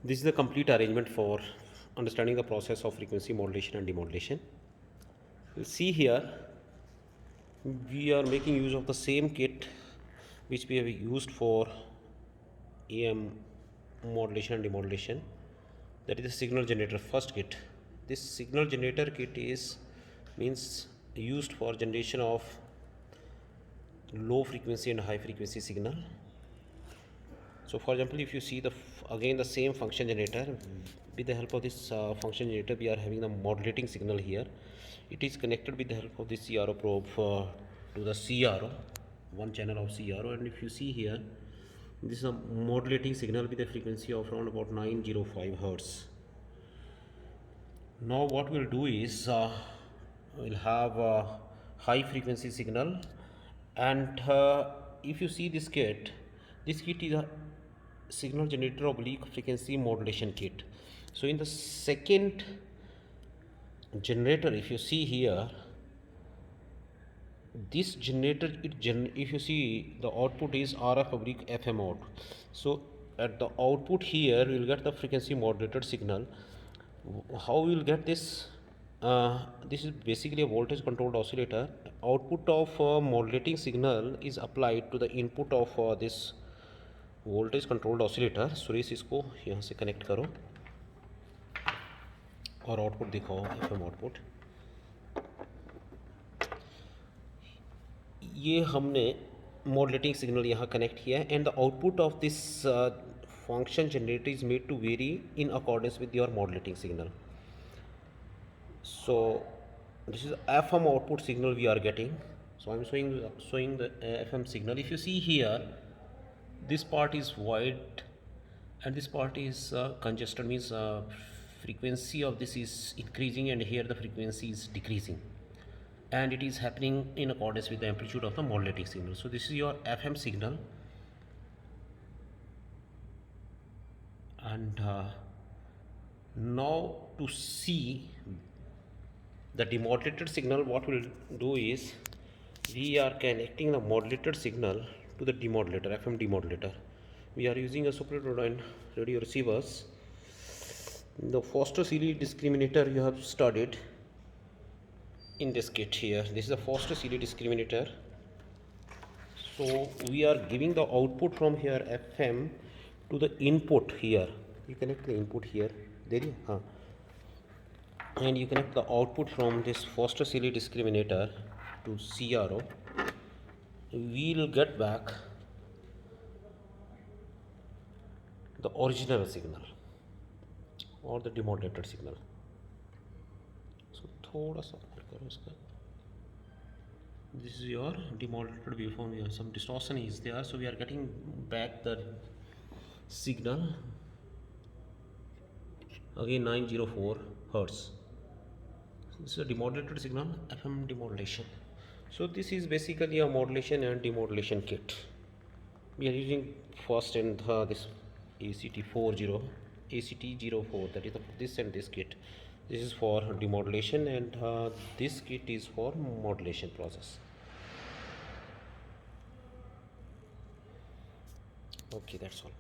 This is the complete arrangement for understanding the process of frequency modulation and demodulation. You'll see here we are making use of the same kit which we have used for EM modulation and demodulation. That is the signal generator first kit. This signal generator kit is means used for generation of low frequency and high frequency signal. So for example, if you see again the same function generator, with the help of this function generator we are having the modulating signal here. It is connected with the help of this CRO probe to the CRO, one channel of CRO, and if you see here, this is a modulating signal with a frequency of around about 905 Hertz. Now what we'll do is we'll have a high frequency signal, and if you see this kit is a signal generator oblique frequency modulation kit. So in the second generator, if you see here, this generator if you see the output is RF oblique FM out. So at the output here we will get the frequency modulated signal. How we will get this? This is basically a voltage controlled oscillator. Output of modulating signal is applied to the input of this voltage controlled oscillator. Suresh इसको यहाँ से connect करो और output दिखाओ, FM output. ये हमने modulating signal यहाँ connect किया है, and the output of this function generator is made to vary in accordance with your modulating signal. So this is FM output signal we are getting. So I'm showing the FM signal. If you see here, this part is wide and this part is congested, means frequency of this is increasing and here the frequency is decreasing, and it is happening in accordance with the amplitude of the modulating signal. So this is your FM signal, and now to see the demodulated signal, what we'll do is we are connecting the modulated signal to the demodulator, FM demodulator. We are using a Super radio receivers. The Foster-Seeley discriminator you have studied in this kit here. This is the Foster-Seeley discriminator. So we are giving the output from here FM to the input here. You connect the input here. There you are. And you connect the output from this Foster-Seeley discriminator to CRO. We'll get back the original signal or the demodulated signal. So थोड़ा सा करो इसका. This is your demodulated waveform. Here some distortion is there, so we are getting back the signal again 904 Hertz. This is a demodulated signal, FM demodulation. So this is basically a modulation and demodulation kit. We are using first and this ACT04, that is this and this kit. This is for demodulation, and this kit is for modulation process. Okay, that's all.